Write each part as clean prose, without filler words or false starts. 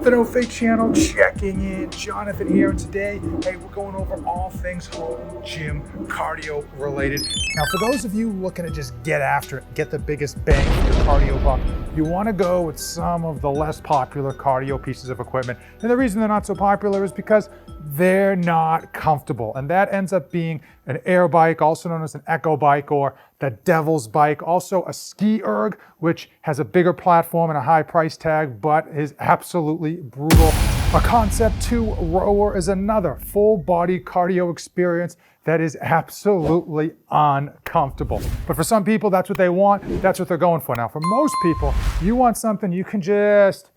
The No Fake channel, checking in. Jonathan here, and today, hey, we're going over all things home gym cardio related. Now, for those of you looking to just get after it, get the biggest bang for your cardio buck, you want to go with some of the less popular cardio pieces of equipment. And the reason they're not so popular is because they're not comfortable. And that ends up being an air bike, also known as an echo bike, or the devil's bike. Also a ski erg, which has a bigger platform and a high price tag, but is absolutely brutal. A Concept 2 rower is another full body cardio experience that is absolutely uncomfortable. But for some people, that's what they want. That's what they're going for. Now, for most people, you want something you can just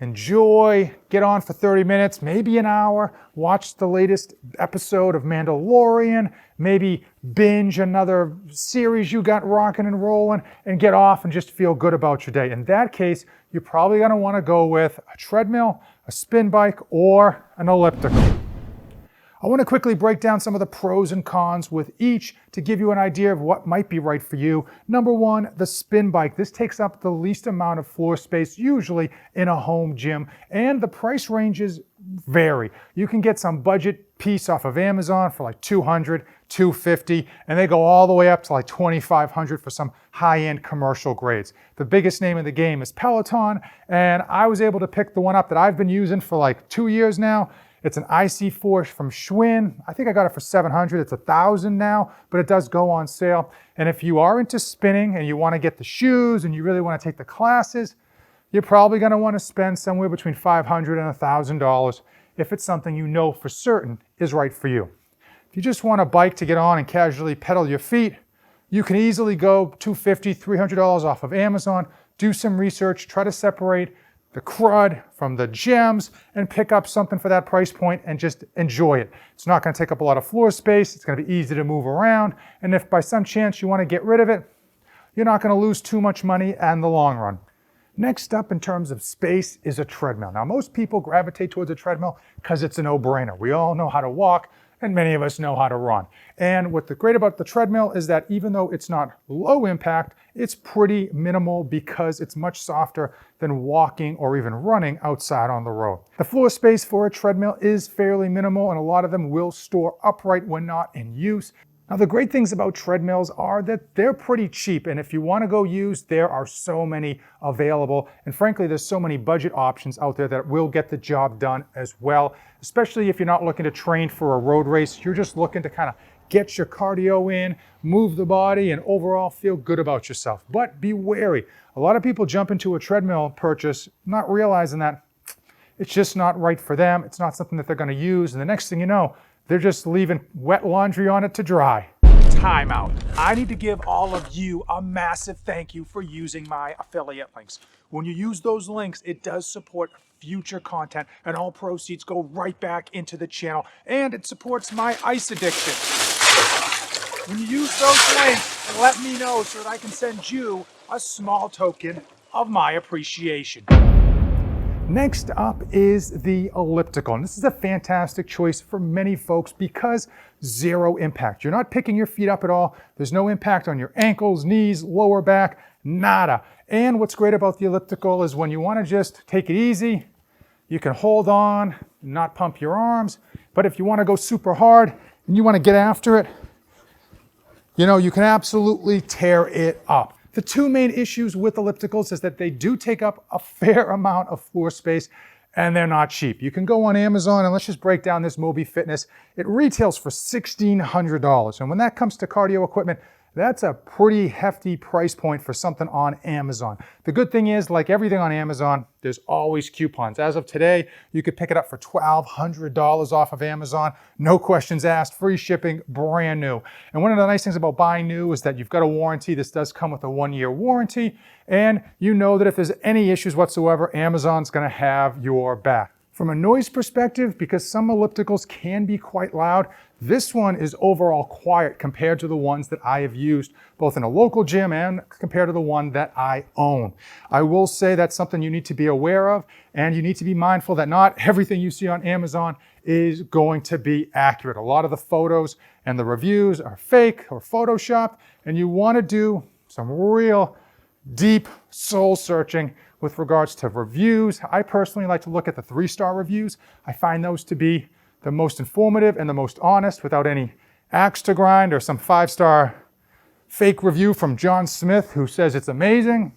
enjoy, get on for 30 minutes, maybe an hour, watch the latest episode of Mandalorian, maybe binge another series you got rocking and rolling, and get off and just feel good about your day. In that case, you're probably gonna wanna go with a treadmill, a spin bike, or an elliptical. I want to quickly break down some of the pros and cons with each to give you an idea of what might be right for you. Number one, the spin bike. This takes up the least amount of floor space, usually in a home gym, and the price ranges vary. You can get some budget piece off of Amazon for like $200, $250, and they go all the way up to like $2,500 for some high-end commercial grades. The biggest name in the game is Peloton, and I was able to pick the one up that I've been using for like 2 years now. It's an IC4 from Schwinn. I think I got it for $700. It's $1,000 now, but it does go on sale. And if you are into spinning and you want to get the shoes and you really want to take the classes, you're probably going to want to spend somewhere between $500 and $1,000 if it's something you know for certain is right for you. If you just want a bike to get on and casually pedal your feet, you can easily go $250, $300 off of Amazon, do some research, try to separate the crud from the gems, and pick up something for that price point and just enjoy it. It's not going to take up a lot of floor space. It's going to be easy to move around. And if by some chance you want to get rid of it, you're not going to lose too much money in the long run. Next up in terms of space is a treadmill. Now, most people gravitate towards a treadmill because it's a no-brainer. We all know how to walk, and many of us know how to run. And what's great about the treadmill is that even though it's not low impact, it's pretty minimal because it's much softer than walking or even running outside on the road. The floor space for a treadmill is fairly minimal, and a lot of them will store upright when not in use. Now, the great things about treadmills are that they're pretty cheap, and if you want to go used, there are so many available. And frankly, there's so many budget options out there that will get the job done as well, especially if you're not looking to train for a road race. You're just looking to kind of get your cardio in, move the body, and overall feel good about yourself. But be wary. A lot of people jump into a treadmill purchase not realizing that it's just not right for them. It's not something that they're going to use, and the next thing you know, they're just leaving wet laundry on it to dry. Time out. I need to give all of you a massive thank you for using my affiliate links. When you use those links, it does support future content, and all proceeds go right back into the channel, and it supports my ice addiction. When you use those links, let me know so that I can send you a small token of my appreciation. Next up is the elliptical, and this is a fantastic choice for many folks because zero impact. You're not picking your feet up at all. There's no impact on your ankles, knees, lower back, nada. And what's great about the elliptical is when you want to just take it easy, you can hold on, not pump your arms. But if you want to go super hard and you want to get after it, you know, you can absolutely tear it up. The two main issues with ellipticals is that they do take up a fair amount of floor space and they're not cheap. You can go on Amazon and let's just break down this mobifitness. It retails for $1,600. And when that comes to cardio equipment, that's a pretty hefty price point for something on Amazon. The good thing is, like everything on Amazon, there's always coupons. As of today, you could pick it up for $1,200 off of Amazon. No questions asked, free shipping, brand new. And one of the nice things about buying new is that you've got a warranty. This does come with a 1-year warranty. And you know that if there's any issues whatsoever, Amazon's gonna have your back. From a noise perspective, because some ellipticals can be quite loud, this one is overall quiet compared to the ones that I have used, both in a local gym and compared to the one that I own. I will say that's something you need to be aware of, and you need to be mindful that not everything you see on Amazon is going to be accurate. A lot of the photos and the reviews are fake or photoshopped, and you want to do some real deep soul searching with regards to reviews. I personally like to look at the 3-star reviews. I find those to be the most informative and the most honest without any axe to grind or some 5-star fake review from John Smith who says it's amazing.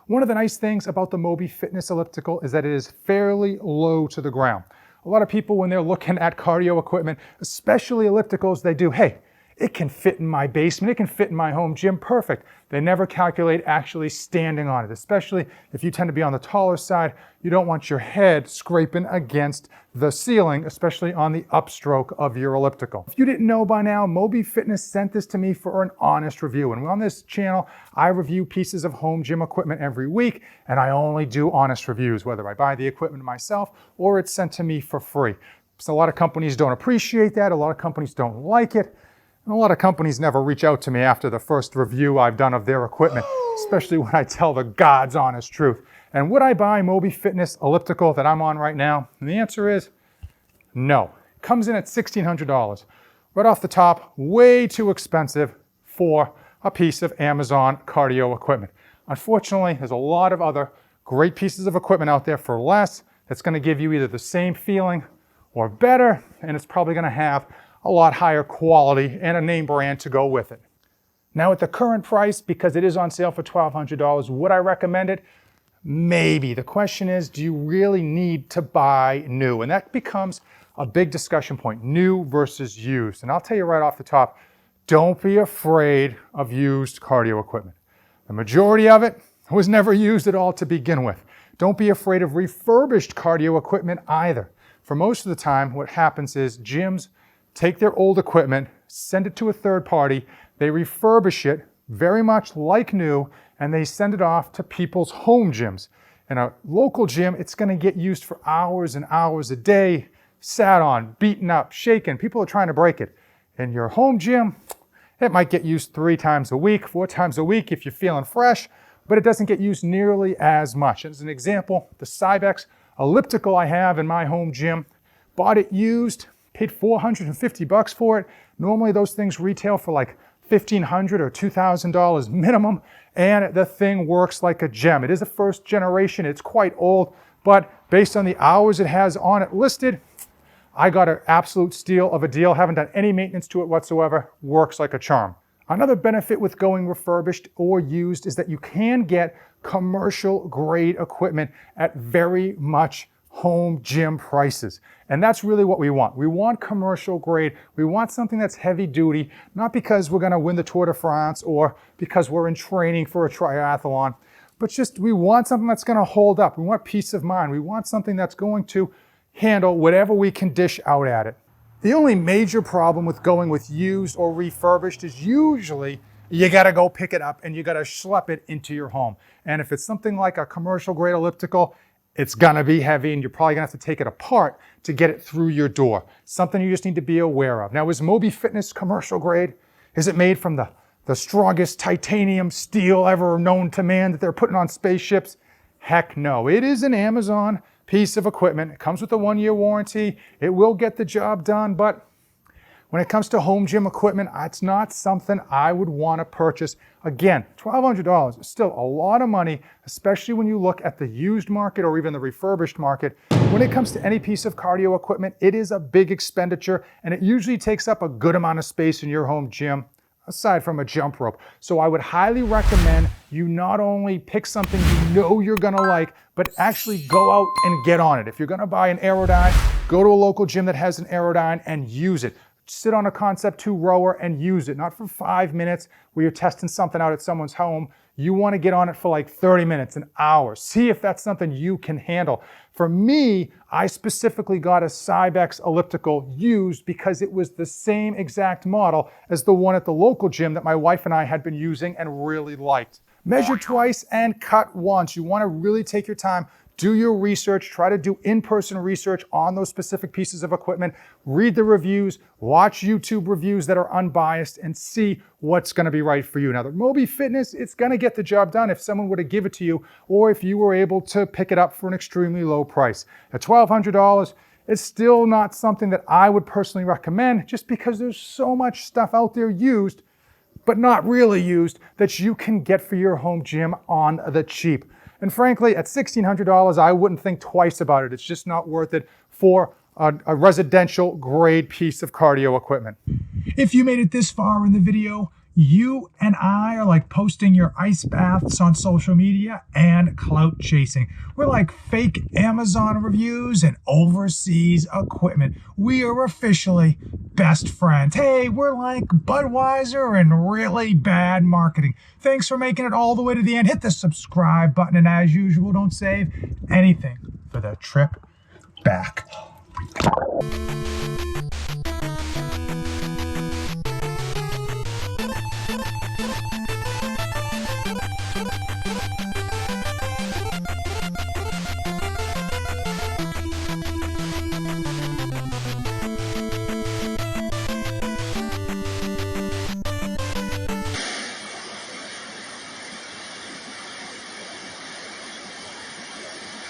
One of the nice things about the mobifitness elliptical is that it is fairly low to the ground. A lot of people, when they're looking at cardio equipment, especially ellipticals, they do, hey, it can fit in my basement, it can fit in my home gym, perfect. They never calculate actually standing on it, especially if you tend to be on the taller side. You don't want your head scraping against the ceiling, especially on the upstroke of your elliptical. If you didn't know by now, mobifitness sent this to me for an honest review. And on this channel, I review pieces of home gym equipment every week, and I only do honest reviews, whether I buy the equipment myself or it's sent to me for free. So a lot of companies don't appreciate that, a lot of companies don't like it. And a lot of companies never reach out to me after the first review I've done of their equipment, especially when I tell the God's honest truth. And would I buy mobifitness elliptical that I'm on right now? And the answer is no. It comes in at $1,600. Right off the top, way too expensive for a piece of Amazon cardio equipment. Unfortunately, there's a lot of other great pieces of equipment out there for less that's going to give you either the same feeling or better, and it's probably going to have a lot higher quality and a name brand to go with it. Now at the current price, because it is on sale for $1,200, would I recommend it? Maybe. The question is, do you really need to buy new? And that becomes a big discussion point, new versus used. And I'll tell you right off the top, don't be afraid of used cardio equipment. The majority of it was never used at all to begin with. Don't be afraid of refurbished cardio equipment either. For most of the time, what happens is gyms take their old equipment, send it to a third party, they refurbish it very much like new, and they send it off to people's home gyms. In a local gym, it's going to get used for hours and hours a day, sat on, beaten up, shaken. People are trying to break it. In your home gym, it might get used 3 times a week, 4 times a week if you're feeling fresh, but it doesn't get used nearly as much. As an example, the Cybex elliptical I have in my home gym, bought it used, paid $450 for it. Normally those things retail for like $1,500 or $2,000 minimum, and the thing works like a gem. It is a first generation, it's quite old, but based on the hours it has on it listed, I got an absolute steal of a deal. Haven't done any maintenance to it whatsoever, works like a charm. Another benefit with going refurbished or used is that you can get commercial grade equipment at very much home gym prices. And that's really what we want. We want commercial grade. We want something that's heavy duty, not because we're going to win the Tour de France or because we're in training for a triathlon, but just we want something that's going to hold up. We want peace of mind. We want something that's going to handle whatever we can dish out at it. The only major problem with going with used or refurbished is usually you got to go pick it up and you got to schlep it into your home. And if it's something like a commercial grade elliptical, it's gonna be heavy and you're probably gonna have to take it apart to get it through your door. Something you just need to be aware of. Now, is mobifitness commercial grade? Is it made from the strongest titanium steel ever known to man that they're putting on spaceships? Heck no. It is an Amazon piece of equipment. It comes with a 1-year warranty. It will get the job done, but when it comes to home gym equipment, it's not something I would want to purchase. Again, $1,200 is still a lot of money, especially when you look at the used market or even the refurbished market. When it comes to any piece of cardio equipment, it is a big expenditure and it usually takes up a good amount of space in your home gym, aside from a jump rope. So I would highly recommend you not only pick something you know you're gonna like, but actually go out and get on it. If you're gonna buy an Aerodyne, go to a local gym that has an Aerodyne and use it. Sit on a Concept 2 rower and use it, not for 5 minutes where you're testing something out at someone's home. You want to get on it for like 30 minutes, an hour. See if that's something you can handle. For me, I specifically got a Cybex elliptical used because it was the same exact model as the one at the local gym that my wife and I had been using and really liked. Measure twice and cut once. You want to really take your time. Do your research, try to do in-person research on those specific pieces of equipment, read the reviews, watch YouTube reviews that are unbiased and see what's gonna be right for you. Now the mobifitness, it's gonna get the job done if someone were to give it to you or if you were able to pick it up for an extremely low price. At $1,200, it's still not something that I would personally recommend just because there's so much stuff out there used, but not really used, that you can get for your home gym on the cheap. And frankly, at $1,600, I wouldn't think twice about it. It's just not worth it for a residential grade piece of cardio equipment. If you made it this far in the video, you and I are like posting your ice baths on social media and clout chasing. We're like fake Amazon reviews and overseas equipment. We are officially best friends. Hey, we're like Budweiser and really bad marketing. Thanks for making it all the way to the end. Hit the subscribe button, and as usual, don't save anything for the trip back.